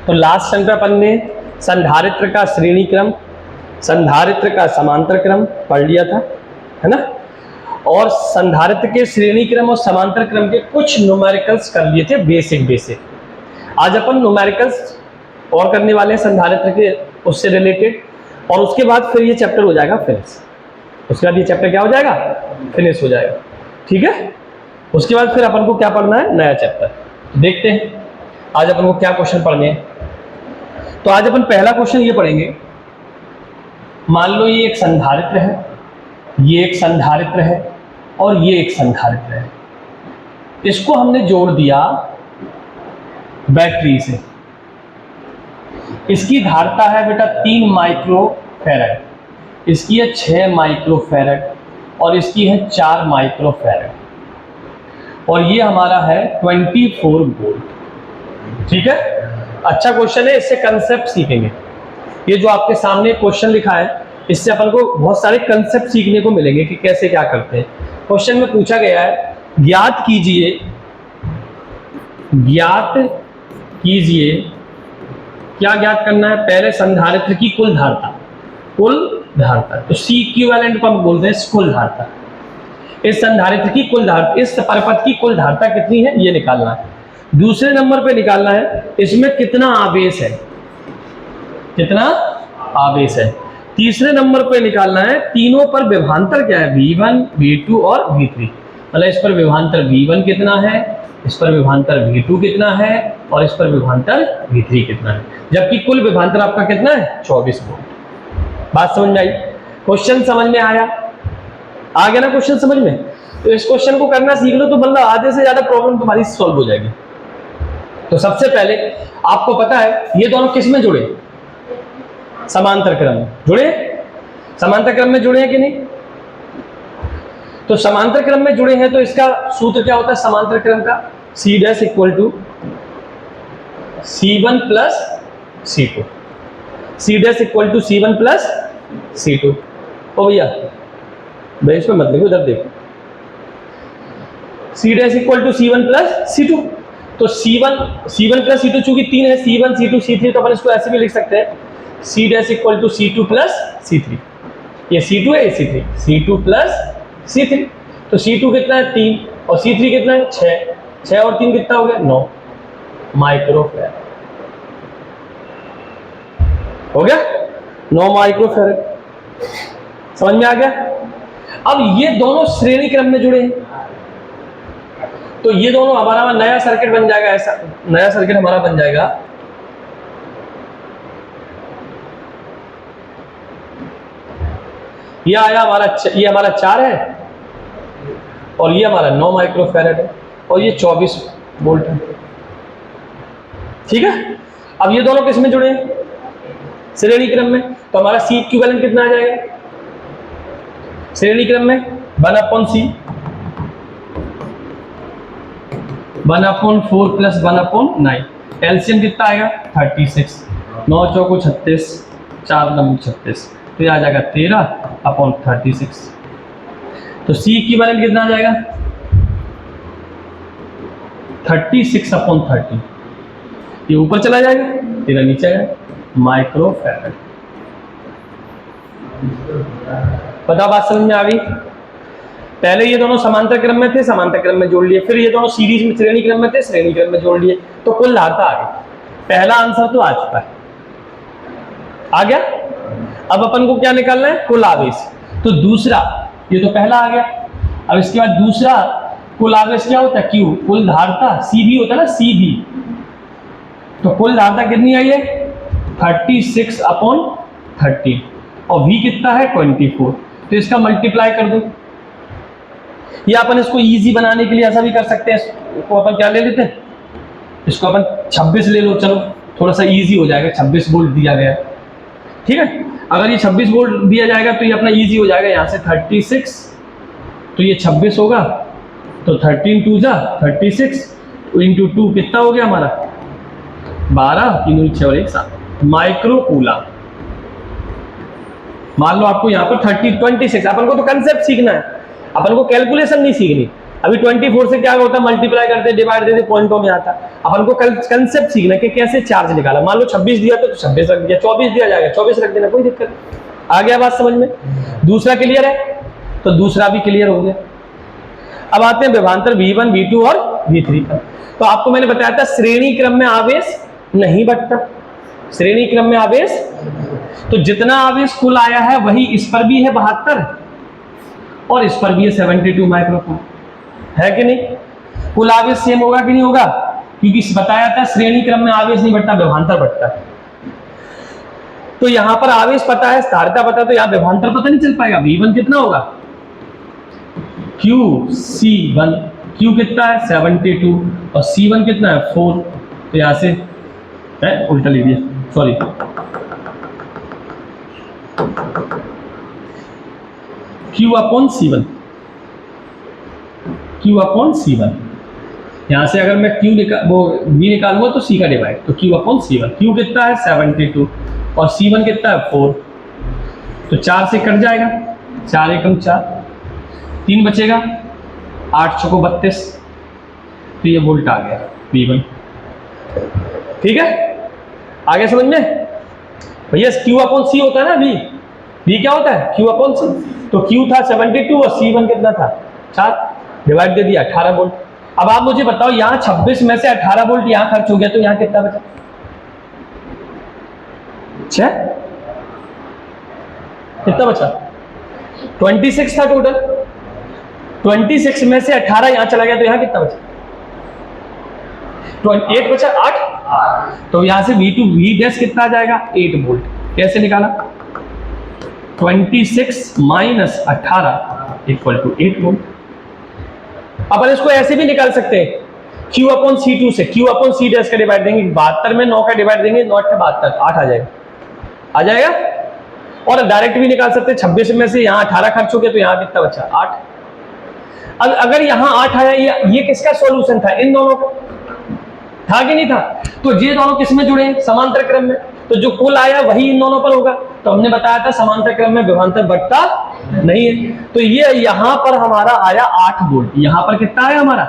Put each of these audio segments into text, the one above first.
तो last session पे अपन ने संधारित्र का श्रेणी क्रम, संधारित्र का समांतर क्रम पढ़ लिया था, है ना, और संधारित्र के श्रेणी क्रम और समांतर क्रम के कुछ न्यूमेरिकल्स कर लिए थे, बेसिक। आज अपन न्यूमेरिकल्स और करने वाले हैं संधारित्र के उससे रिलेटेड, और उसके बाद फिर ये चैप्टर हो जाएगा फिनिश। उसके बाद ये चैप्टर क्या हो जाएगा, फिनिश हो जाएगा, ठीक है। उसके बाद फिर अपन को क्या पढ़ना है, नया चैप्टर। देखते हैं आज अपन को क्या क्वेश्चन पढ़ने हैं। तो आज अपन पहला क्वेश्चन ये पढ़ेंगे, मान लो ये एक संधारित्र है, ये एक संधारित्र है और ये एक संधारित्र है। इसको हमने जोड़ दिया बैटरी से। इसकी धारिता है बेटा 3 माइक्रोफैरड, इसकी है 6 माइक्रोफैरड और इसकी है 4 माइक्रोफैरड, और ये हमारा है 24 वोल्ट, ठीक है। अच्छा क्वेश्चन है, इससे कंसेप्ट सीखेंगे। ये जो आपके सामने क्वेश्चन लिखा है, इससे अपन को बहुत सारे कंसेप्ट सीखने को मिलेंगे कि कैसे क्या करते हैं। क्वेश्चन में पूछा गया है, ज्ञात कीजिए, क्या ज्ञात करना है, पहले संधारित्र की कुल धारिता, तो सी इक्विवेलेंट को हम बोलते हैं कुल धारिता। इस संधारित्र की कुल धारिता, इस परपथ की कुल धारिता कितनी है ये निकालना है। दूसरे नंबर पे निकालना है इसमें कितना आवेश है, तीसरे नंबर पे निकालना है तीनों पर विभवांतर क्या है, V1, V2 और V3। मतलब इस पर विभवांतर V1 कितना है, इस पर विभवांतर V2 कितना है और इस पर विभवांतर V3 कितना है, जबकि कुल विभवांतर आपका कितना है, 24 वोल्ट। बात समझ में आई, क्वेश्चन समझ में आया, आ गया ना क्वेश्चन समझ में। तो इस क्वेश्चन को करना सीख लो तो मतलब आधे से ज्यादा प्रॉब्लम तुम्हारी सॉल्व हो जाएगी। तो सबसे पहले आपको पता है ये दोनों किस में जुड़े, समांतर क्रम में जुड़े, समांतर क्रम में जुड़े हैं कि नहीं। तो समांतर क्रम में जुड़े हैं तो इसका सूत्र क्या होता है समांतर क्रम का, C dash equal to C1 plus C2, C dash equal to C1 plus C2। ओ भैया बेंच पे मत देखो, इधर देखो, C dash equal to C1 plus C2। तो C1 प्लस C2 चूंकि 3 है, C1 C2 C3, तो अपन इसको ऐसे भी लिख सकते हैं C dash equal to C2 plus C3। ये C2 है, ये C3, C2 प्लस C3। तो C2 कितना है 3 और C3 कितना है 6 और 3 कितना हो गया 9 माइक्रोफैरड, हो गया 9 माइक्रोफैरड। समझ में आ गया। अब ये दोनों श्रेणी क्रम में जुड़े हैं, तो ये दोनों हमारा नया सर्किट बन जाएगा, ऐसा नया सर्किट हमारा बन जाएगा। ये आया हमारा, ये हमारा 4 है और ये हमारा 9 माइक्रोफैरड है और ये 24 वोल्ट है, ठीक है। अब ये दोनों किस में जुड़े हैं, श्रेणी क्रम में। तो हमारा C इक्विवेलेंट कितना आ जाएगा श्रेणी क्रम में, 1/C, 1/4 प्लस 1/9। एलसीएम कितना आएगा 36, 9 चौको 36, 4 9 36, तो ये आ जाएगा 13/36। तो C इक्विवेलेंट कितना आ जाएगा 36/30, ये ऊपर चला जाएगा, तेरा नीचे आएगा माइक्रोफैरड। पता बात समझ में आ गई। पहले ये दोनों समांतर क्रम में थे, समांतर क्रम में जोड़ लिए, फिर ये दोनों सीरीज में श्रेणी क्रम में थे, श्रेणी क्रम में जोड़ लिए, तो कुल धारिता आ गई। पहला आंसर तो आ चुका है, आ गया। अब अपन को क्या निकालना है, कुल आवेश। तो दूसरा, ये तो पहला आ गया, अब इसके बाद दूसरा कुल आवेश क्या होता है, Q, कुल धारिता CV होता है ना, CV। तो कुल धारिता कितनी आई है 36/30 और V कितना है 24, तो इसका मल्टीप्लाई कर दो। या अपन इसको इजी बनाने के लिए ऐसा भी कर सकते हैं, इसको अपन क्या ले लेते हैं, इसको अपन 26 ले लो, चलो थोड़ा सा इजी हो जाएगा, 26 वोल्ट दिया गया है, ठीक है। अगर ये 26 वोल्ट दिया जाएगा तो ये अपना इजी हो जाएगा, यहाँ से 36 तो ये 26 होगा, तो 13 2 जा 36 इंटू 2 कितना हो गया हमारा 12, 3 6 और 1 7 माइक्रो कूलम। मान लो आपको यहाँ पर 26, अपन को तो कंसेप्ट सीखना है, अपन को कैलकुलेशन नहीं सीखनी, अभी 24 से क्या होता है, मल्टीप्लाई करते डिवाइड देते पॉइंटों में आता। अपन को कंसेप्ट सीखना कि कैसे चार्ज निकाला। मान लो 26 दिया तो 26 रख दिया, 24 दिया जाएगा 24 रख देना, कोई दिक्कत नहीं। आ गया बात समझ में? दूसरा क्लियर है? तो दूसरा भी क्लियर हो गया। अब आते हैं विभवांतर V1 V2 और V3 पर। तो आपको मैंने बताया था श्रेणी क्रम में आवेश नहीं बढ़ता, श्रेणी क्रम में आवेश, तो जितना आवेश कुल आया है वही इस पर भी है 72 और इस पर भी है 72 माइक्रोकूलम, है कि नहीं? कुल आवेश सेम होगा कि नहीं होगा? क्योंकि बताया था श्रेणी क्रम में आवेश नहीं बढ़ता, विभवांतर बढ़ता है। तो यहां पर आवेश पता है, धारिता पता है, तो यहां विभवांतर पता नहीं चल पाएगा। V1 कितना होगा? QC1, Q कितना है 72 और C1 कितना है 4। तो यहां से उल्टा लिख दिया, सॉरी, Q/C1, Q/C1। यहां से अगर मैं Q V निकालूंगा तो C का डिवाइड, तो Q/C1। Q कितना है 72 और C1 कितना है 4। तो 4 से कट जाएगा, 4 एकम 4, 3 बचेगा, 8 चौको 32। तो ये वोल्ट आ गया V1। ठीक है, आगे समझ में? भैया Q/C होता है ना, V क्या होता है? Q/C। तो Q था 72 और C1 कितना था 4, डिवाइड दे दिया 18 वोल्ट। अब आप मुझे बताओ, यहाँ 26 में से 18 वोल्ट यहाँ खर्च हो गया, तो यहाँ कितना बचा? 6। कितना बचा? 26 था टोटल, 26 में से 18 यहाँ चला गया, तो यहाँ कितना बचा? 8 बचा, 8। तो यहां से V2 V' कितना आ जाएगा? 8 वोल्ट। कैसे निकाला? 26 माइनस 18 इक्वल टू 8 वोल्ट। अपन इसको ऐसे भी निकाल सकते हैं, Q/C2 से Q/C' का डिवाइड देंगे 72 में, 9 का डिवाइड देंगे, 9 8 72, 8 आ जाएगा, आ जाएगा। और डायरेक्ट भी निकाल सकते हैं, 26 में से यहाँ 18 खर्च हो गया, तो यहाँ कितना बचा? 8। अगर यहाँ 8 आया, ये किसका सॉल्यूशन था? इन दोनों का था कि नहीं था? तो ये दोनों किस में जुड़े? समांतर क्रम में। तो जो कुल आया वही इन दोनों पर होगा। तो हमने बताया था समांतर क्रम में विभवांतर बढ़ता नहीं है। तो ये यहां पर हमारा आया 8 वोल्ट। यहां पर कितना आया हमारा?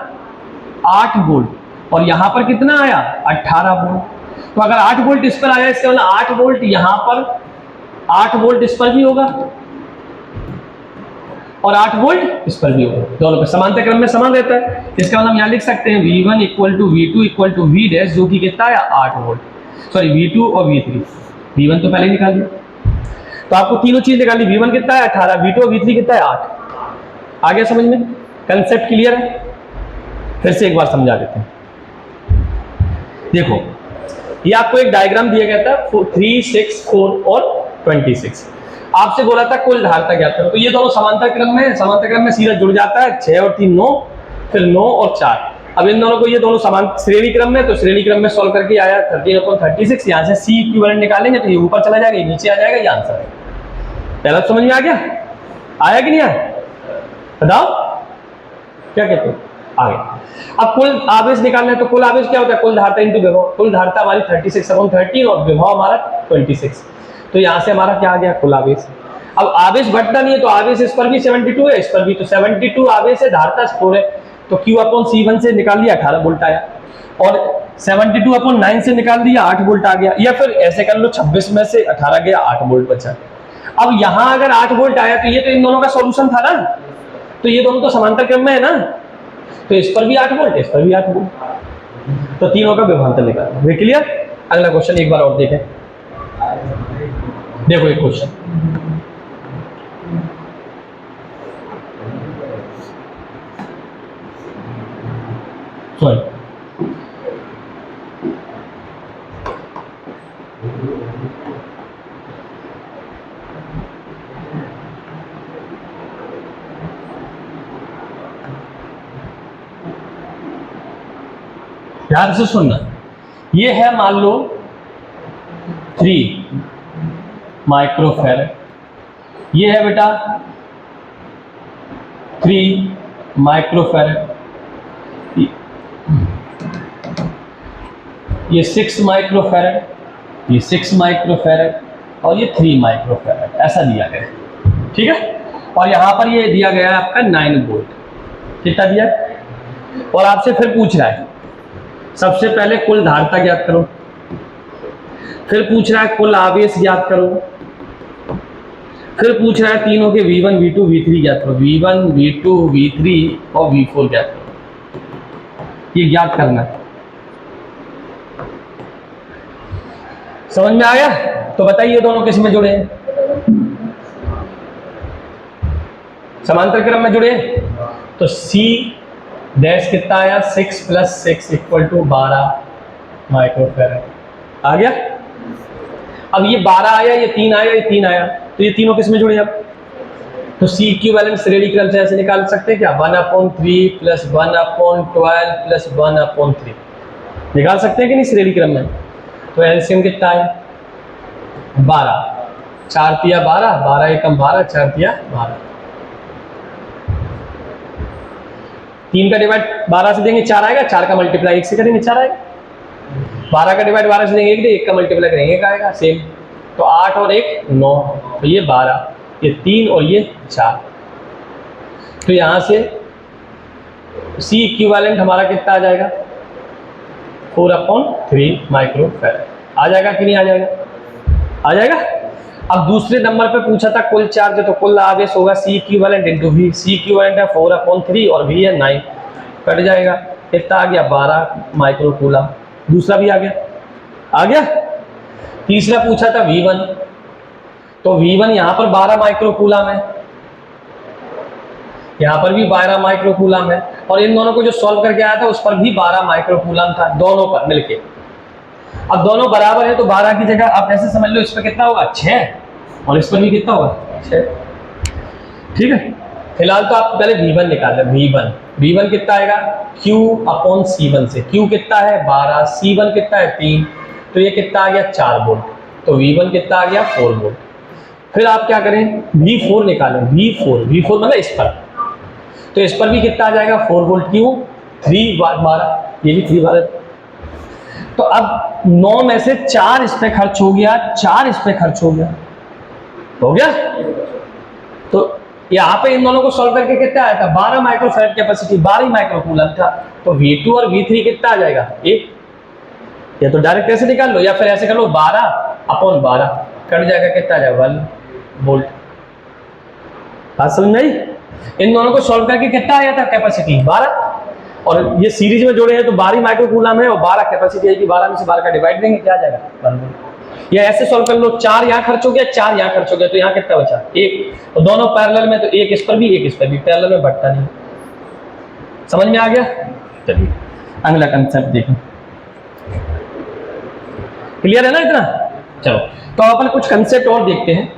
8 वोल्ट। और यहां पर कितना आया? 18 वोल्ट। तो अगर 8 वोल्ट इस पर आया, इसका मतलब 8 वोल्ट यहां पर, 8 वोल्ट इस पर भी होगा और 8 वोल्ट इस पर भी होगा। दोनों पे समांतर क्रम में समान रहता है। इसका मतलब यहां लिख सकते हैं V1 equal to V2 equal to V', जो कि कितना है? 8 वोल्ट। सॉरी, V2 और V3। V1 तो पहले निकाल दिया, तो आपको तीनों चीज निकाली। V1 कितना है? 18, V2 और V3 कितना है? 8। आ गया समझ में? कंसेप्ट क्लियर है? फिर से एक बार समझा देते हैं। देखो, ये आपको एक डायग्राम दिया गया था 3, 6, 4 और 26। आपसे बोला था कुल धारिता ज्ञात करो। तो ये दोनों समांतर क्रम में, समांतर क्रम में सीधा जुड़ जाता है। 6 और 3 9, फिर 9 और 4। अब इन दोनों को, ये दोनों समान श्रेणी क्रम में, तो श्रेणी क्रम में सॉल्व करके आया 13/36। यहाँ से C इक्विवेलेंट निकालेंगे तो ये ऊपर चला जाएगा, ये नीचे आ जाएगा, ये आंसर है। पहला समझ में आ गया? आया कि नहीं आया? बताओ क्या कहते हो? आ गया। अब कुल आवेश निकालना है, तो कुल आवेश क्या होता है? कुल धारिता इंटू विभव। कुल धारिता हमारी 36/13 और विभव हमारा 26। तो यहां से हमारा क्या आ गया? कुल आवेश। अब आवेश बढ़ता नहीं है, तो आवेश इस पर भी 72 है, इस पर भी, तो 72 आवेश है, धारिता 4 है। तो Q/C1 से निकाल दिया 18 वोल्ट आया, और 72/9 से निकाल दिया 8 वोल्ट आ गया। या फिर ऐसे कर लो, 26 में से 18 गया, 8 वोल्ट बचा। अब यहां अगर 8 वोल्ट आया, तो ये तो इन दोनों का सॉल्यूशन था ना, तो ये दोनों तो समांतर क्रम में है ना, तो इस पर भी 8 वोल्ट, इस पर भी 8 वोल्ट। तो तीनों का विभवांतर निकालना। क्लियर? अगला क्वेश्चन एक बार और देखें। देखो एक क्वेश्चन, सॉरी, ध्यान से सुनना। ये है मान लो 3 माइक्रोफैरड, ये है बेटा 3 माइक्रोफैरड, ये 6 माइक्रोफैरड, ये 6 माइक्रोफैरड और ये 3 माइक्रोफैरड, ऐसा दिया गया है। ठीक है? और यहां पर ये दिया गया है आपका 9 वोल्ट। कितना दिया? और आपसे फिर पूछ रहा है सबसे पहले कुल धारिता ज्ञात करो, फिर पूछ रहा है कुल आवेश ज्ञात करो, फिर पूछ रहा है तीनों के V1 V2 V3 ज्ञात करो, V1 V2 V3 और V4 ज्ञात करो। ये ज्ञात करना है। समझ में आ गया? तो बताइए दोनों किस में जुड़े हैं? समांतर क्रम में जुड़े हैं। तो C डैश कितना आया? 6 + 6 = 12 माइक्रोफैराड आ गया। अब ये 12 आया, ये 3 आया, ये 3 आया, तो ये तीनों किस में जुड़े अब? तो C इक्विवेलेंट श्रेणी क्रम से ऐसे निकाल सकते हैं क्या? 1/3 + 1/12 + 1/3 निकाल सकते हैं कि नहीं श्रेणी क्रम में? तो एलसीएम कितना है? 12, 4 × 12, 12 एकम 12, 4 × 12। 3 का डिवाइड 12 से देंगे 4 आएगा, 4 का मल्टीप्लाई 1 से करेंगे 4 आएगा, 12 का डिवाइड 12 से देंगे 1 दे, 1 का मल्टीप्लाई करेंगे 1 आएगा सेम। तो 8 और 1 9, तो ये 12, ये 3 और ये 4। तो यहां से C इक्विवेलेंट हमारा कितना आ जाएगा? 4/3 माइक्रोफैराड आ जाएगा कि नहीं आ जाएगा? आ जाएगा। अब दूसरे नंबर पे पूछा था कुल चार्ज, तो कुल आवेश होगा C equivalent × V। C equivalent है 4/3 और V है 9, कट जाएगा, कितना आ गया? 12 माइक्रोकूलम। दूसरा भी आ गया, आ गया। तीसरा पूछा था V1, तो V1 यहां पर 12 माइक्रोकूलम है, यहां पर भी 12 माइक्रोकूलम है, और इन दोनों को जो सॉल्व करके आया था उस पर भी 12 माइक्रोकूलम था, दोनों पर मिलके। अब दोनों बराबर है तो 12 की जगह आप ऐसे समझ लो इस पर कितना होगा? 6, और इस पर भी कितना होगा? 6। ठीक है। फिलहाल तो आप पहले V1 निकाल लें। V1 कितना आएगा? Q/C1 से। Q कितना है? 12, C1 कितना है? 3, तो ये कितना आ गया? 4 वोल्ट। तो V1 कितना आ गया? 4 वोल्ट। फिर आप क्या करें? V4 निकालें। V4 मतलब इस पर, तो इस पर भी कितना आ जाएगा? 4 वोल्ट। क्यों? 3 12, ये भी 3 12। तो अब 9 में से 4 इस पे खर्च हो गया, 4 इस पे खर्च हो गया। तो यहाँ पे इन दोनों को सॉल्व करके कितना आया था? 12 माइक्रोफैराड कैपेसिटी, 12 माइक्रोकूलम था। तो V2 और V3 कितना आ जाएगा? 1। या तो डायरेक्ट ऐसे निकाल लो या फिर ऐसे कर लो, 12/12 कट जाएगा, कितना आ जाएगा? 1 वोल्ट। बात समझ में आई? इन दोनों को सॉल्व करके कितना आया था कैपेसिटी? 12, और ये सीरीज में जोड़े हैं तो 12 माइक्रोकूलम है और 12 कैपेसिटी आएगी, 12 में से 12 का डिवाइड देंगे, क्या आ जाएगा? 1 वोल्ट। या ऐसे सॉल्व कर लो, 4 यहाँ खर्च हो गया, 4 यहाँ खर्च हो गया, तो यहाँ कितना बचा? 1। और दोनों पैरेलल में, तो 1 इस पर भी 1 इस पर भी, पैरेलल में बढ़ता नहीं। समझ में आ गया? चलिए अगला कंसेप्ट देखो। क्लियर है ना इतना? चलो तो अपन कुछ कंसेप्ट और देखते हैं।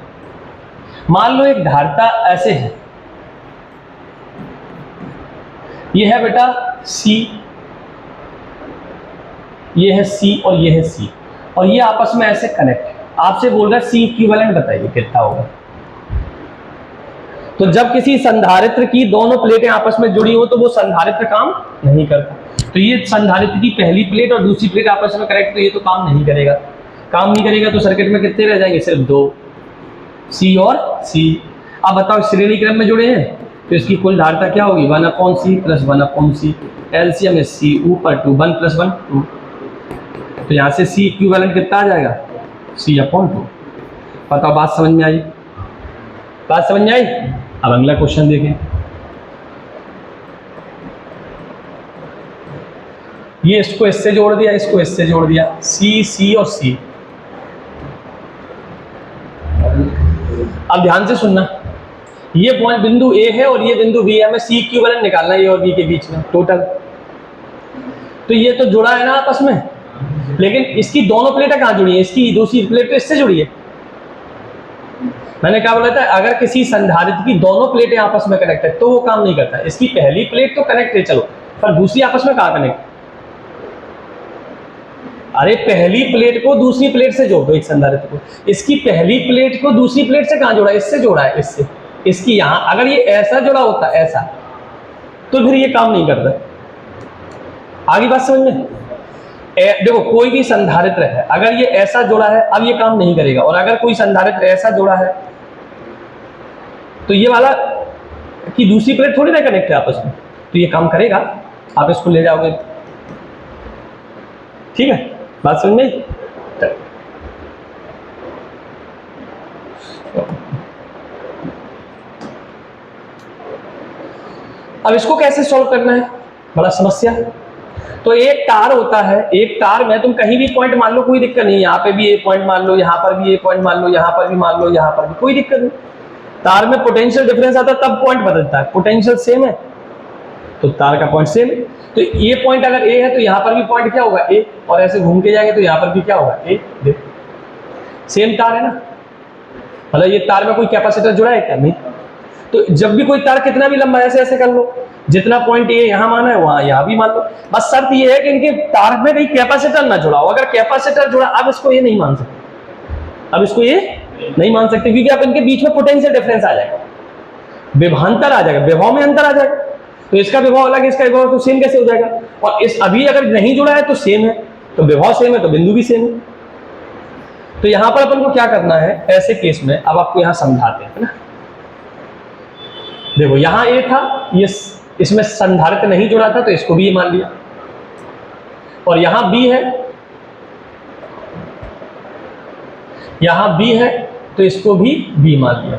मान लो एक धारिता ऐसे है, ये है बेटा C, ये है C और ये है C, और ये आपस में ऐसे कनेक्ट है। आपसे बोल रहा है C इक्विवेलेंट बताइए कितना होगा। तो जब किसी संधारित्र की दोनों प्लेटें आपस में जुड़ी हो तो वो संधारित्र काम नहीं करता। तो ये संधारित्र की पहली प्लेट और दूसरी प्लेट आपस में कनेक्ट, तो ये तो काम नहीं करेगा। काम नहीं करेगा तो सर्किट में कितने रह जाएंगे? सिर्फ 2, C और C। अब बताओ श्रेणी क्रम में जुड़े हैं तो इसकी कुल धारिता क्या होगी? 1/C + 1/C। LCM is C, ऊपर 2, 1 + 1 2। तो यहाँ से C इक्विवेलेंट कितना आ जाएगा? C/2। बताओ बात समझ में आई? बात समझ में आई? अब अगला क्वेश्चन देखें। ये इसको इससे जोड़ दिया, इसको इससे जोड़ दिया, C और C। अब ध्यान से सुनना, ये पॉइंट बिंदु A है और ये बिंदु B है, हमें C इक्विवेलेंट निकालना है, A और B के बीच में टोटल। तो ये तो जुड़ा है ना आपस में, लेकिन इसकी दोनों प्लेटें कहाँ जुड़ी है? इसकी दूसरी प्लेट तो इससे जुड़ी है। मैंने क्या बोला था? अगर किसी संधारित्र की दोनों प्लेटें आपस में कनेक्ट है तो वो काम नहीं करता। इसकी पहली प्लेट तो कनेक्ट है चलो, पर दूसरी आपस में कहाँ कनेक्ट? अरे पहली प्लेट को दूसरी प्लेट से जोड़ दो एक संधारित्र को। इसकी पहली प्लेट को दूसरी प्लेट से कहाँ जोड़ा है? इससे जोड़ा है, इससे। इसकी यहां अगर ये ऐसा जुड़ा होता, ऐसा, तो फिर ये काम नहीं करता। आगे बात समझ में? देखो कोई भी संधारित्र है, अगर ये ऐसा जुड़ा है अब ये काम नहीं करेगा, और अगर कोई संधारित्र ऐसा जुड़ा है तो ये वाला की दूसरी प्लेट थोड़ी ना कनेक्ट है आपस में, तो ये काम करेगा। आप इसको ले जाओगे, ठीक है, बात समझ में आई? अब इसको कैसे सॉल्व करना है, बड़ा समस्या। तो एक तार होता है, एक तार में तुम कहीं भी पॉइंट मान लो, कोई दिक्कत नहीं, यहाँ पे भी ए पॉइंट मान लो, यहाँ पर भी ए पॉइंट मान लो, यहाँ पर भी मान लो, यहाँ पर भी, कोई दिक्कत नहीं। तार में पोटेंशियल डिफरेंस आता है तब पॉइंट बदलता है, पोटेंशियल सेम है तो तार का पॉइंट सेम है। तो ये पॉइंट अगर ए है तो यहाँ पर भी पॉइंट क्या होगा ए, और ऐसे घूम के जाएंगे तो यहाँ पर भी क्या होगा ए। सेम तार है ना, मतलब ये तार में कोई कैपेसिटर जुड़ा है क्या? नहीं। तो जब भी कोई तार कितना भी लंबा ऐसे ऐसे कर लो, जितना पॉइंट ए यहाँ माना है वहां यहाँ भी मान लो, बस शर्त ये है कि इनके तार में कहीं कैपेसिटर ना जुड़ा हो। अगर कैपेसिटर जुड़ा, अब इसको ये नहीं मान सकते, अब इसको ये नहीं मान सकते क्योंकि अब इनके बीच में पोटेंशियल डिफरेंस आ जाएगा, विभवांतर आ जाएगा, विभव में अंतर आ जाएगा। तो इसका विभव अलग है, इसका विभव तो सेम कैसे हो जाएगा? और इस अभी अगर नहीं जुड़ा है तो सेम है, तो विभव सेम है तो बिंदु भी सेम है। तो यहां पर अपन को क्या करना है ऐसे केस में, अब आपको यहां समझाते हैं ना। देखो यहां ए था, ये इसमें संधारित्र नहीं जुड़ा था तो इसको भी ये मान लिया, और यहां बी है, यहां बी है तो इसको भी बी मान लिया।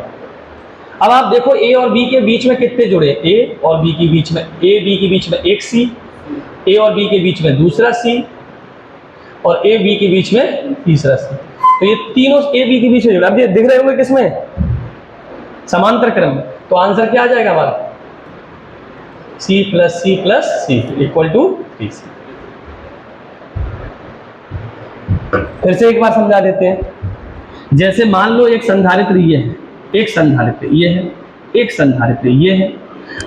अब आप देखो ए और बी के बीच में कितने जुड़े, ए और बी के बीच में, ए बी के बीच में एक सी, ए और बी के बीच में दूसरा सी, और ए बी के बीच में तीसरा सी। तो ये तीनों ए बी के बीच में जुड़े। अब ये दिख रहे होंगे किसमें? समांतर क्रम में। तो आंसर क्या आ जाएगा हमारा? C plus C plus C equal to 3C। फिर से एक बार समझा देते हैं। जैसे मान लो एक संधारित्र ये है, एक संधारित्र ये है, एक संधारित्र ये है।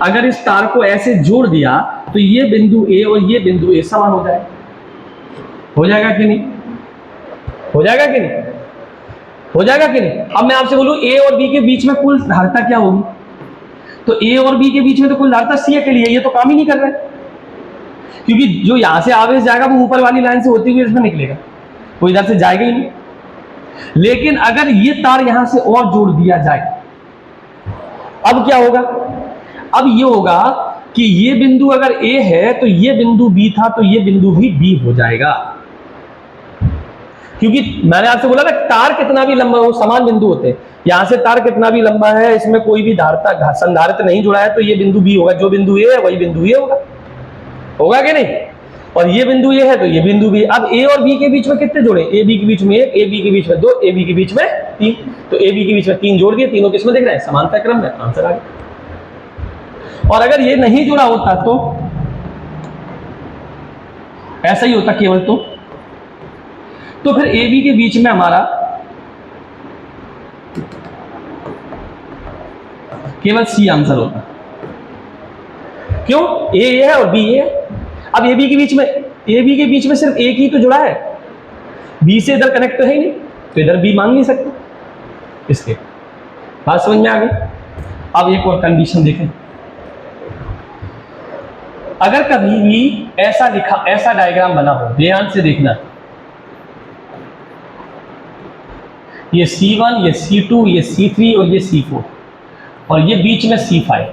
अगर इस तार को ऐसे जोड़ दिया तो ये बिंदु A और ये बिंदु A समान हो जाएगा। हो जाएगा कि नहीं? हो जाएगा कि नहीं? हो जाएगा कि नहीं? अब मैं आपसे बोलूं A और B के बीच में कुल धारिता क्या होगी? तो A और B के बीच में तो कुल धारिता C के लिए, ये तो काम ही नहीं कर रहा है, क्योंकि जो यहां से आवेश जाएगा वो ऊपर वाली लाइन से होती हुई इसमें निकलेगा, वो इधर से जाएगा ही नहीं। लेकिन अगर ये तार यहां से और जोड़ दिया जाए, अब क्या होगा? अब ये होगा कि ये बिंदु अगर A है तो ये बिंदु B था, तो ये बिंदु भी B हो जाएगा, क्योंकि मैंने आपसे बोला ना तार कितना भी लंबा हो समान बिंदु होते हैं। यहां से तार कितना भी लंबा है, इसमें कोई भी धारिता संधारित्र नहीं जुड़ा है, तो ये बिंदु B होगा, जो बिंदु A है वही बिंदु A होगा। होगा कि नहीं? और ये बिंदु A है तो ये बिंदु B। अब A और B के बीच में कितने जोड़े? A B के बीच में 1, A B के बीच में 2, A B के बीच में 3। तो A B के बीच में 3 जोड़ दिए, तीनों किसमें दिख रहे हैं? समांतर क्रम में। आंसर आ गया। और अगर ये नहीं जुड़ा होता तो ऐसा ही होता केवल, तो फिर A B के बीच में हमारा केवल C आंसर होता। क्यों? A है और B है। अब A B के बीच में सिर्फ एक ही तो जुड़ा है, B से इधर कनेक्ट तो है ही नहीं, तो इधर B मान नहीं सकते। इसके बात समझ में आ गई? अब एक और कंडीशन देखें। अगर कभी भी ऐसा डायग्राम बना हो, ध्यान से देखना, ये C1, ये C2, ये C3 और ये C4, और ये बीच में C5।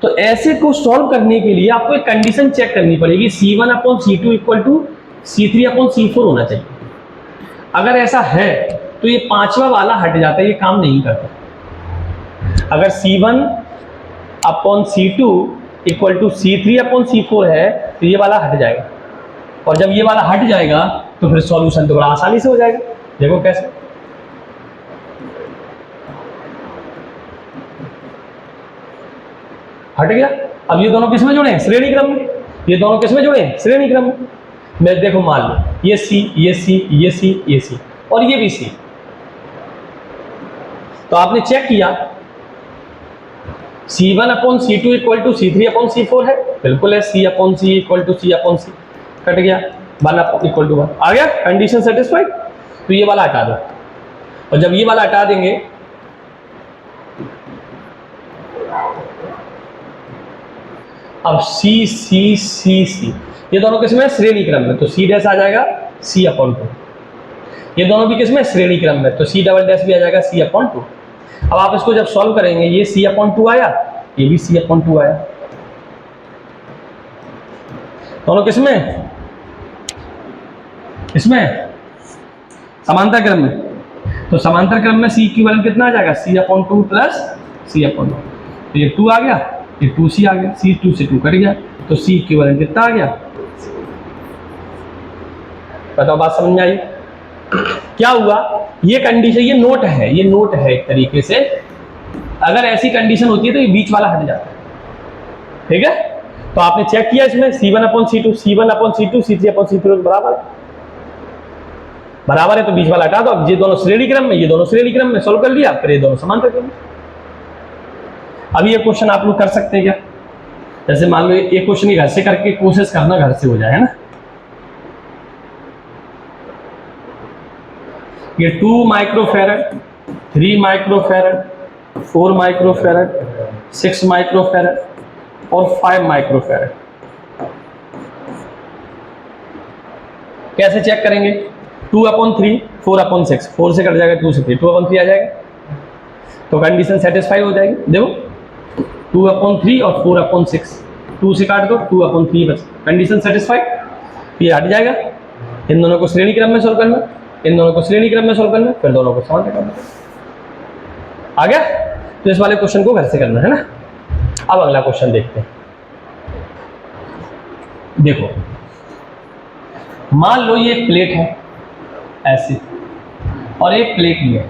तो ऐसे को सॉल्व करने के लिए आपको एक कंडीशन चेक करनी पड़ेगी, C1 upon C2 equal to C3 upon C4 होना चाहिए। अगर ऐसा है तो ये पांचवा वाला हट जाता है, ये काम नहीं करता। अगर C1 upon C2 equal to C3 upon C4 है तो ये वाला हट जाएगा, और जब ये वाला हट जाएगा तो फिर सॉल्यूशन तो बड़ा आसानी से हो जाएगा। देखो कैसे, हट गया। अब ये दोनों किसमें जुड़े हैं? श्रेणी क्रम में। ये दोनों किसमें जुड़े हैं? श्रेणी क्रम में। मैं देखो मान लो ये C, ये C, ये C, ये C और ये भी C। तो आपने चेक किया C1 upon C2 equal to C3 upon C4 है, बिल्कुल है। C upon C equal to C upon C, cut गया। 1 इक्वल टू 1 आ गया, कंडीशन सेटिस्फाइड। तो ये वाला हटा दो, और जब ये वाला हटा देंगे अब C C C C, ये दोनों किसमें? श्रेणी क्रम में। तो C डैश आ जाएगा C अपॉन 2। ये दोनों भी किसमें? श्रेणी क्रम में। तो C डबल डैश भी आ जाएगा C अपॉन 2। अब आप इसको जब सॉल्व करेंगे, ये C अपॉन 2 आया, ये भी C अपॉन 2 आया। दोनों किसमें, इसमें समांतर क्रम में। तो समांतर क्रम में C इक्विवेलेंट कितना आ जाएगा, C/2 प्लस C/2। तो ये 2 आ गया, ये 2C आ गया, C 2 से 2 कट गया, तो C इक्विवेलेंट कितना आ गया। बताओ बात समझ में आई। क्या हुआ, ये कंडीशन, ये नोट है, ये नोट है एक तरीके से। अगर ऐसी कंडीशन होती है तो ये बीच वाला हट जाता है, ठीक है। तो आपने चेक किया इसमें C1/C2, C1/C2, C3/C3 बराबर है, तो बीच वाला हटा दो। अब ये दोनों श्रेणी क्रम में, ये दोनों श्रेणी क्रम में, सॉल्व कर लिया, फिर ये दोनों समांतर क्रम में। अभी ये क्वेश्चन आप लोग कर सकते हैं क्या, जैसे मान लो एक क्वेश्चन घर से करके कोशिश करना घर से हो जाए, है ना। ये 2 माइक्रोफैरड, 3 माइक्रोफैरड, 4 माइक्रोफैरड, 6 माइक्रोफैरड और 5 माइक्रोफैरड। कैसे चेक करेंगे, 2/3, 4/6, 4 से कट जाएगा 2 से 3, 2/3 आ जाएगा, तो कंडीशन सेटिस्फाई हो जाएगी। देखो 2/3 और 4/6, 2 से काट दो, 2/3 बस, कंडीशन सेटिस्फाई, ये हट जाएगा। इन दोनों को श्रेणी क्रम में सॉल्व करना, इन दोनों को श्रेणी क्रम में सॉल्व करना, फिर दोनों को समांतर करना। आ गया। तो इस वाले क्वेश्चन को घर से करना है ना। अब अगला क्वेश्चन देखते हैं। देखो मान लो ये एक प्लेट है ऐसी, और एक प्लेट भी है,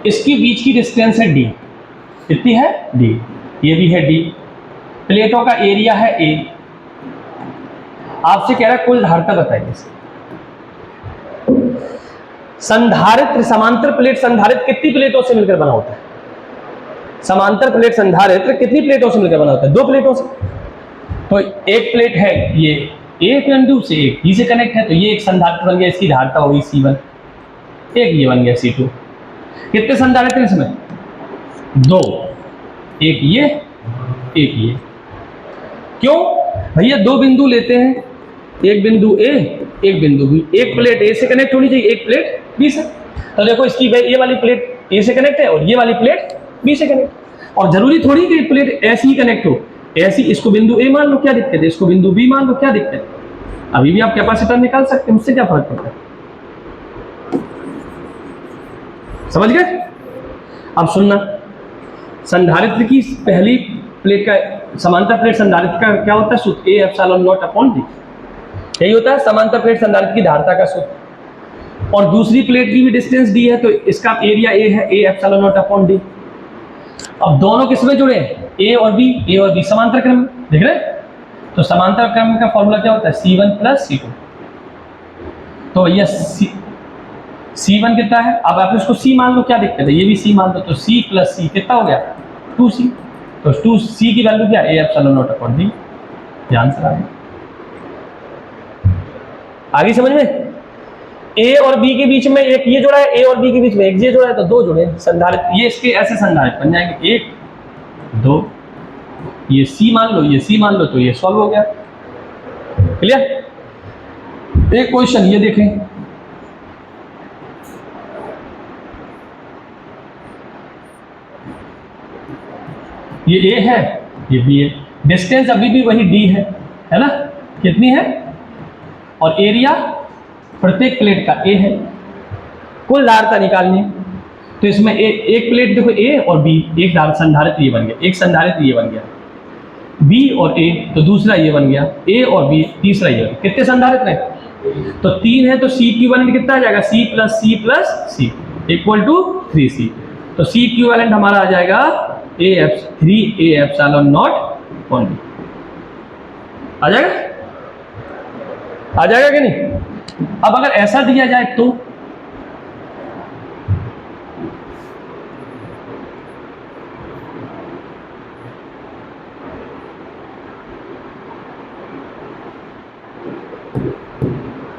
इसकी बीच की डिस्टेंस है d, कितनी है d, ये भी है d, प्लेटों का एरिया है a। आपसे कह रहा है कुल धारिता बताइए। संधारित्र, समांतर प्लेट संधारित्र कितनी प्लेटों से मिलकर बना होता है, समांतर प्लेट संधारित्र कितनी प्लेटों से मिलकर बना होता है, 2 प्लेटों से। तो एक प्लेट है ये एक बिंदु से एक बी से कनेक्ट है, तो ये एक संधारित्र बन गया, इसकी धारिता होगी C1, एक ये बन गया C2। कितने संधारित्र हैं इसमें, 2, एक ये एक ये। क्यों भैया, 2 बिंदु लेते हैं, एक बिंदु A एक बिंदु B, एक प्लेट A से कनेक्ट होनी चाहिए, एक प्लेट B से। तो देखो इसकी ये वाली प्लेट A से कनेक्ट है और ये वाली प्लेट B से कनेक्ट, और जरूरी थोड़ी कि प्लेट ऐसी ही कनेक्ट हो, ऐसी इसको बिंदु A मान लो, क्या दिक्कत है, इसको बिंदु B मान लो, क्या दिक्कत है। अभी भी आप कैपेसिटर निकाल सकते हैं, मुझसे क्या फर्क पड़ता है, समझ गए। अब सुनना, संधारित्र की पहली प्लेट का, समांतर प्लेट संधारित्र का क्या होता है सूत्र, A/0/d, यही होता है समांतर प्लेट संधारित्र की धारिता का सूत्र। और दूसरी प्लेट की भी डिस्टेंस d है, तो इसका एरिया A है, A/0/d। अब दोनों किसमें जुड़े हैं, A और B समांतर क्रम में, देख रहे हैं। तो समांतर क्रम का फॉर्मूला क्या होता है, C1 + C2। तो ये C1 कितना है, अब आप इसको C मान लो, क्या दिक्कत है, ये भी C मान लो, तो C + C कितना हो गया, 2C। तो 2C की वैल्यू क्या, A/0/d। ध्यान से आगे समझ में। A और B के बीच में एक ये जुड़ा है, A और B के बीच में एक ये जुड़ा है, तो 2 जुड़े संधारित्र, ये इसके ऐसे संधारित्र बन जाएंगे, 1 2, ये C मान लो, ये C मान लो, तो ये सॉल्व हो गया। क्लियर। एक क्वेश्चन ये देखें, ये A है, ये B है, डिस्टेंस अभी भी वही D है ना, कितनी है, और एरिया प्रत्येक प्लेट का A है। कुल धारिता निकालनी है, तो इसमें एक प्लेट देखो A और B, एक संधारित्र ये बन गया, एक संधारित्र ये बन गया, B और A, तो दूसरा ये बन गया, A और B, तीसरा ये। कितने संधारित्र हैं, तो 3 है, तो C इक्विवेलेंट कितना आ जाएगा, C + C + C = 3C। तो C इक्विवेलेंट हमारा आ जाएगा 3A/0/d। आ जाएगा कि नहीं। अब अगर ऐसा दिया जाए तो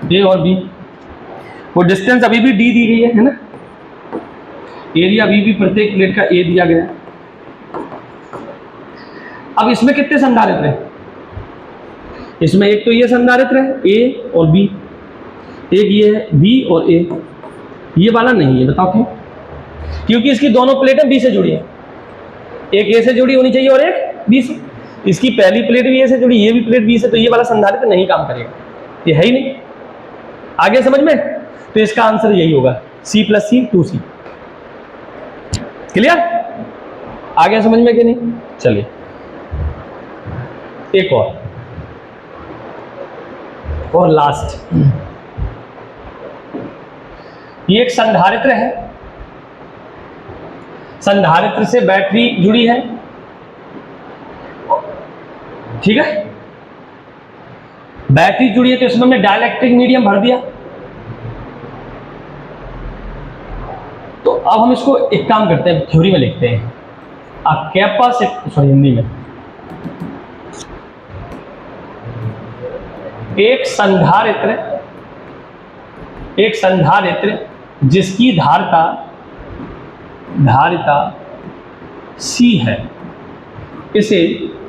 A और B, वो डिस्टेंस अभी भी D दी गई है ना, एरिया अभी भी प्रत्येक प्लेट का A दिया गया है। अब इसमें कितने संधारित्र हैं, इसमें एक तो ये संधारित्र है A और B, एक ये है B और A, ये वाला नहीं है, बताओ क्यों, क्योंकि इसकी दोनों प्लेटें B से जुड़ी है, एक A से जुड़ी होनी चाहिए और एक B से। इसकी पहली प्लेट भी ए से जुड़ी, ये भी प्लेट बी से, तो ये वाला संधारित्र नहीं काम करेगा, ये है ही नहीं। आगे समझ में? तो इसका आंसर यही होगा, C + C 2C। क्लियर? आगे समझ में कि नहीं? चलिए एक और लास्ट, ये एक संधारित्र है, संधारित्र से बैटरी जुड़ी है, ठीक है, बैटरी जुड़ी है, तो इसमें हमने डाइलेक्ट्रिक मीडियम भर दिया। तो अब हम इसको एक काम करते हैं, थ्योरी में लिखते हैं, हिंदी में, एक संधारित्र जिसकी धारिता C है, इसे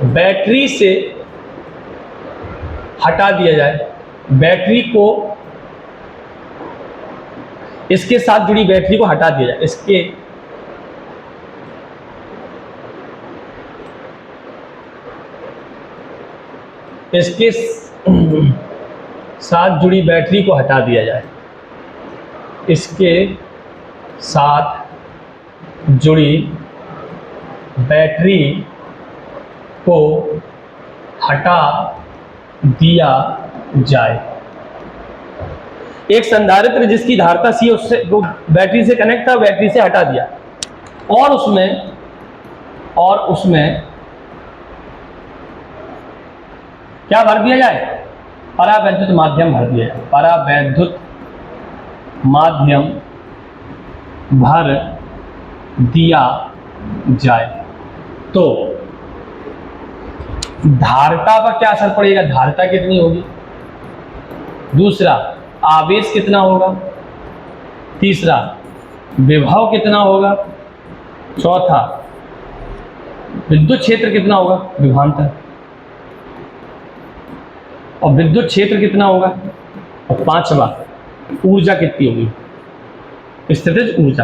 बैटरी से हटा दिया जाए, बैटरी को, इसके साथ जुड़ी बैटरी को हटा दिया जाए, इसके साथ जुड़ी बैटरी को हटा दिया जाए, इसके साथ जुड़ी बैटरी को हटा दिया जाए। एक संधारित्र जिसकी धारिता C, उससे वो बैटरी से कनेक्ट था, बैटरी से हटा दिया, और उसमें क्या भर दिया जाए? परावैद्युत माध्यम भर दिया जाए, परावैद्युत माध्यम भर दिया जाए। तो धारिता पर क्या असर पड़ेगा? धारिता कितनी होगी? दूसरा, आवेश कितना होगा? तीसरा, विभव कितना होगा? चौथा, विद्युत क्षेत्र कितना होगा? विभवांतर। और विद्युत क्षेत्र कितना होगा? और पांचवा, ऊर्जा कितनी होगी? स्थितिज ऊर्जा,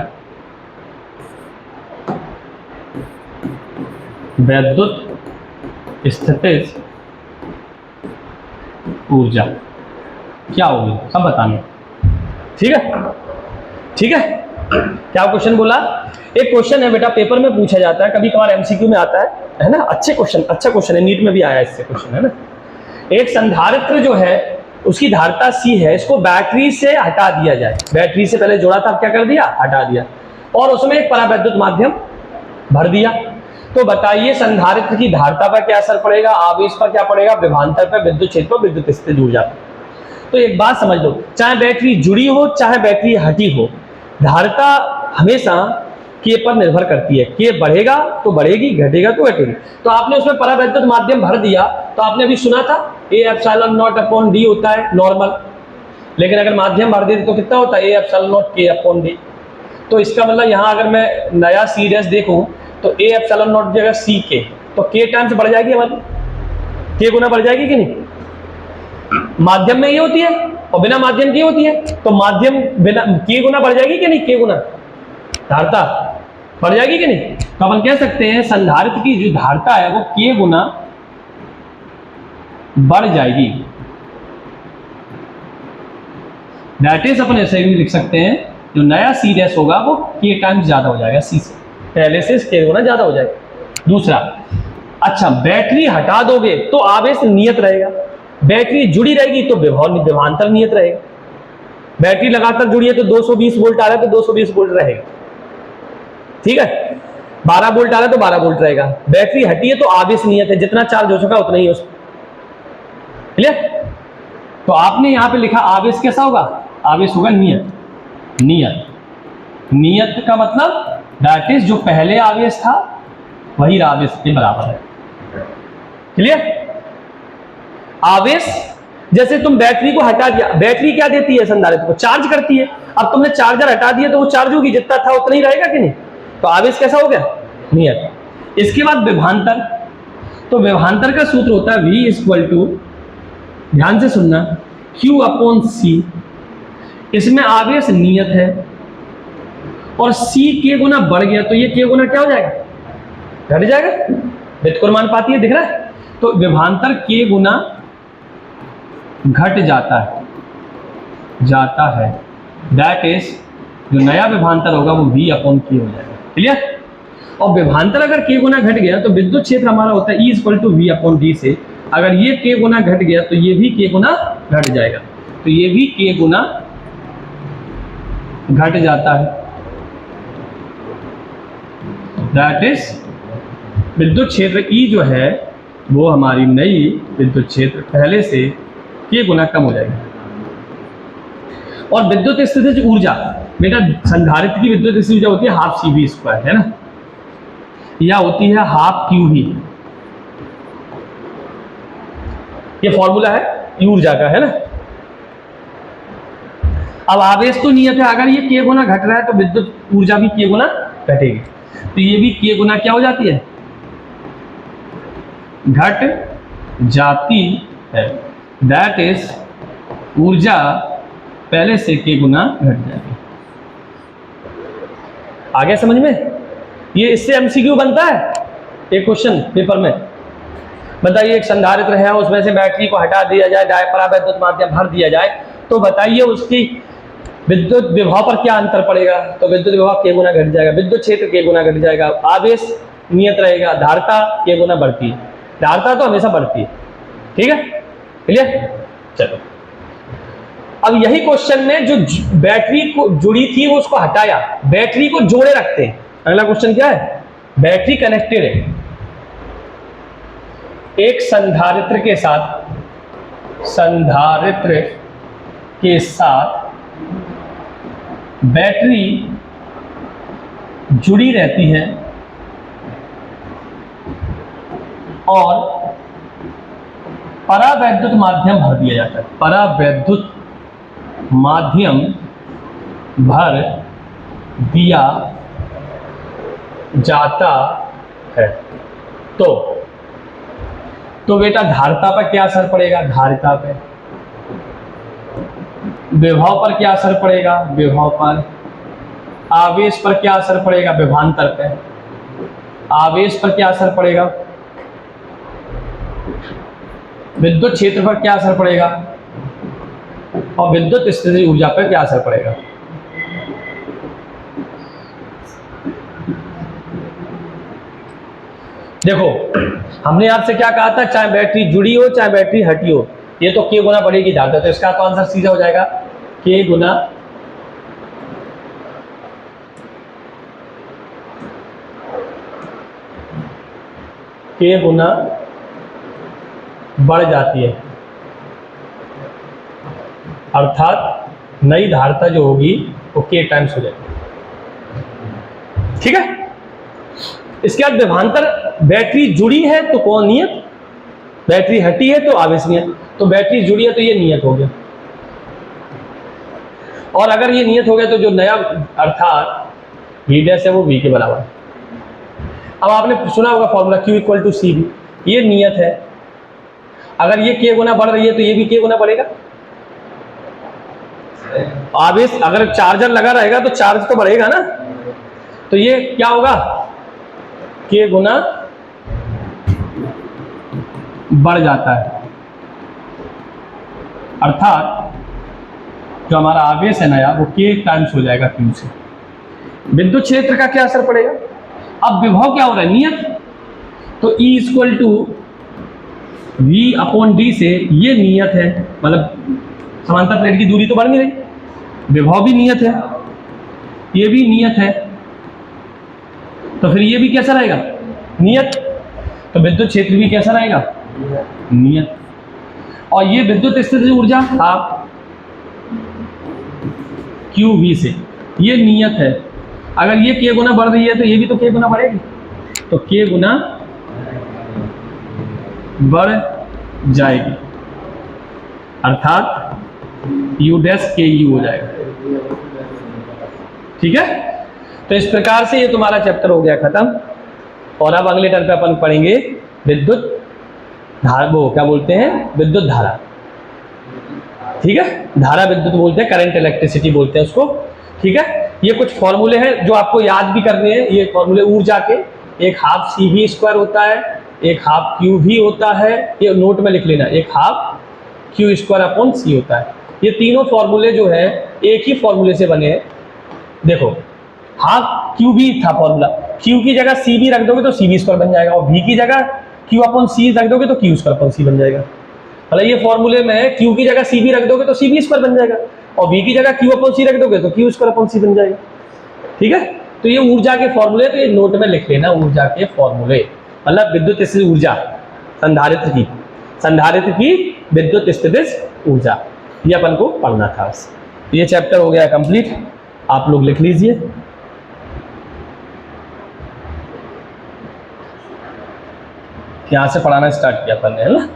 विद्युत स्थितिज ऊर्जा क्या होगी, सब बताना। ठीक है, ठीक है। क्या क्वेश्चन बोला? एक क्वेश्चन है बेटा, पेपर में पूछा जाता है, कभी कभार एमसीक्यू में आता है ना। अच्छा क्वेश्चन है, नीट में भी आया इससे क्वेश्चन, है ना। एक संधारित्र जो है उसकी धारिता C है, इसको बैटरी से हटा दिया जाए, बैटरी से पहले जोड़ा था, अब क्या कर दिया? हटा दिया, और उसमें एक परावैद्युत माध्यम भर दिया। तो बताइए संधारित्र की धारिता पर क्या असर पड़ेगा, आवेश पर क्या पड़ेगा, विभवांतर पर, विद्युत क्षेत्र पर, विद्युत स्थितिज ऊर्जा पर। तो एक बात समझ लो, चाहे बैटरी जुड़ी हो चाहे बैटरी हटी हो, धारिता हमेशा K पर निर्भर करती है। K बढ़ेगा तो बढ़ेगी, घटेगा तो घटेगी। तो आपने उसमें परावैद्युत माध्यम भर दिया, तो आपने अभी सुना था A ε0/d होता है नॉर्मल, लेकिन अगर माध्यम भर देते तो कितना होता है? A ε0K/d। तो इसका मतलब यहाँ अगर मैं नया C डैश देखूं तो A ε0 की जगह CK, तो K टाइम्स बढ़ जाएगी, मतलब K गुना बढ़ जाएगी कि नहीं? माध्यम में ये होती है और बिना माध्यम की होती है, तो माध्यम बिना K गुना बढ़ जाएगी कि नहीं? K गुना धारिता बढ़ जाएगी कि नहीं? तो अपन कह सकते हैं संधारित्र की जो धारिता है वो K गुना बढ़ जाएगी। दैट इज अपन ऐसे भी लिख सकते हैं, जो नया C डैश होगा वो K टाइम्स ज्यादा हो जाएगा C से, पहले से K गुना ज्यादा हो जाएगा। दूसरा, अच्छा बैटरी हटा दोगे तो आवेश नियत रहेगा, बैटरी जुड़ी रहेगी तो विभवांतर नियत रहेगा। बैटरी लगातार जुड़ी है तो 220 वोल्ट आ रहा है तो 220 वोल्ट रहेगा, ठीक है। 12 वोल्ट आ रहा है तो 12 वोल्ट रहेगा। बैटरी हटी है तो आवेश नियत है, जितना चार्ज हो चुका उतना ही उसमें, क्लियर। तो आपने यहां पे लिखा आवेश कैसा होगा? आवेश होगा नियत। नियत का मतलब दैट इज जो पहले आवेश था वही आवेश के बराबर है, क्लियर। आवेश, जैसे तुम बैटरी को हटा दिया, बैटरी क्या देती है? संधारित्र को चार्ज करती है। अब तुमने चार्जर हटा दिया तो वो चार्ज होगी, जितना था उतना ही रहेगा कि नहीं? तो आवेश कैसा हो गया? नियत। इसके बाद विभवांतर, तो विभवांतर का सूत्र होता है V = ध्यान से सुनना, Q/C। इसमें आवेश नियत है और C K गुना बढ़ गया तो ये K गुना क्या हो जाएगा, घट जाएगा। व्युत्क्रमानुपाती है, दिख रहा है। तो विभवांतर K गुना घट जाता है दैट इज, जो नया विभवांतर होगा वो V अपॉन K हो जाएगा। क्लियर। और विभवांतर अगर K गुना घट गया तो विद्युत क्षेत्र हमारा होता है E equal to V upon D से, अगर ये K गुना घट गया तो ये भी K गुना घट जाएगा, तो ये भी K गुना घट जाता है दैट इज, विद्युत क्षेत्र E जो है वो हमारी नई विद्युत क्षेत्र पहले से K गुना कम हो जाएगी। और विद्युत स्थितिज ऊर्जा, बेटा संधारित्र की विद्युत स्थितिज ऊर्जा होती है हाफ CV स्क्वायर, है ना, या होती है हाफ QV। ये फॉर्मूला है ऊर्जा का, है ना। अब आवेश तो नियत है, अगर ये K गुना घट रहा है तो विद्युत ऊर्जा भी K गुना घटेगी, तो ये भी K गुना क्या हो जाती है, घट जाती है दैट इज, ऊर्जा पहले से K गुना घट जाएगी। आगे समझ में, ये इससे MCQ बनता है एक क्वेश्चन पेपर में। बताइए एक संधारित्र है, उसमें से बैटरी को हटा दिया जाए, परावैद्युत माध्यम भर दिया जाए, तो बताइए उसकी विद्युत विभव पर क्या अंतर पड़ेगा। तो विद्युत विभव K गुना घट जाएगा, विद्युत क्षेत्र K गुना घट जाएगा, आवेश नियत रहेगा, धारिता K गुना बढ़ती है, धारिता तो हमेशा बढ़ती है। ठीक है, क्लियर। चलो अब यही क्वेश्चन में जो बैटरी को जुड़ी थी वो उसको हटाया, बैटरी को जोड़े रखते हैं। अगला क्वेश्चन क्या है, बैटरी कनेक्टेड है एक संधारित्र के साथ बैटरी जुड़ी रहती है और परावैद्युत माध्यम भर दिया जाता है, परावैद्युत माध्यम भर दिया जाता है। तो बेटा धारिता पर क्या असर पड़ेगा, धारिता पे, विभव पर क्या असर पड़ेगा, विभव पर, आवेश पर क्या असर पड़ेगा, विभवांतर पे, आवेश पर क्या असर पड़ेगा, विद्युत क्षेत्र पर क्या असर पड़ेगा, और विद्युत स्थितिज ऊर्जा पर क्या असर पड़ेगा। देखो हमने आपसे क्या कहा था, चाहे बैटरी जुड़ी हो चाहे बैटरी हटी हो, ये तो K गुना बढ़ेगी धारिता, तो इसका तो आंसर सीधा हो जाएगा K गुना बढ़ जाती है, अर्थात नई धारिता जो होगी वो K टाइम्स हो जाएगी। ठीक है, इसके बाद विभवांतर, बैटरी जुड़ी है तो कौन नियत, बैटरी हटी है तो आवेश नियत, तो बैटरी जुड़ी है तो ये नियत हो गया, और अगर ये नियत हो गया तो जो नया अर्थात V डैश है वो V के बराबर है। अब आपने सुना होगा formula Q equal to CV, ये नियत है, अगर ये K गुना बढ़ रही है तो ये भी K गुना बढ़ेगा। आवेश अगर चार्जर लगा रहेगा तो चार्ज तो बढ़ेगा ना, तो ये क्या होगा, K गुना बढ़ जाता है, अर्थात जो हमारा आवेश है नया वो K टाइम्स हो जाएगा Q से। विद्युत क्षेत्र का क्या असर पड़ेगा, अब विभव क्या हो रहा है, नियत, तो E equal to V upon D से, ये नियत है, मतलब समांतर प्लेट की दूरी तो बढ़ नहीं रही, विभव भी नियत है, ये भी नियत है, तो फिर ये भी कैसा रहेगा, नियत, तो विद्युत क्षेत्र भी कैसा रहेगा, नियत। और ये विद्युत स्थितिज ऊर्जा आप QV से, ये नियत है, अगर ये K गुना बढ़ रही है तो ये भी तो K गुना बढ़ेगी, तो K गुना बढ़ जाएगी, अर्थात U डैश KU हो जाएगा। ठीक है, तो इस प्रकार से ये तुम्हारा चैप्टर हो गया खत्म। और अब अगले टर्म पे अपन पढ़ेंगे विद्युत धारा, वो क्या बोलते हैं, विद्युत धारा। ठीक है, धारा विद्युत बोलते हैं, करंट इलेक्ट्रिसिटी बोलते हैं उसको। ठीक है, ये कुछ फॉर्मूले हैं जो आपको याद भी करने हैं। ये फॉर्मूले ऊर्जा के, एक हाफ सी वी स्क्वायर होता है, एक हाफ क्यू वी होता है, ये नोट में लिख लेना, एक हाफ क्यू स्क्वायर अपॉन सी होता है। ये तीनों फॉर्मूले जो है एक ही फॉर्मूले से बने हैं। देखो हाफ क्यू वी था फॉर्मूला, क्यू की जगह सी वी रख दोगे तो सी वी स्क्वायर बन जाएगा, और वी की जगह क्यू अपॉन सी रख दोगे तो क्यू स्क्वायर अपॉन सी बन जाएगा। मतलब ये फॉर्मूले में क्यू की जगह सी वी रख दोगे तो सी वी स्क्वायर बन जाएगा, और वी की जगह क्यू अपॉन सी रख दोगे तो क्यू स्क्वायर अपॉन सी बन जाएगा। ठीक है, तो ये ऊर्जा के फॉर्मूले, तो ये नोट में लिख लेना, ऊर्जा के फॉर्मूले, मतलब विद्युत स्थितिज ऊर्जा संधारित्र की, संधारित्र की विद्युत स्थितिज ऊर्जा, ये अपन को पढ़ना था। ये चैप्टर हो गया कंप्लीट, आप लोग लिख लीजिए। यहां से पढ़ाना स्टार्ट किया अपन ने, है ना।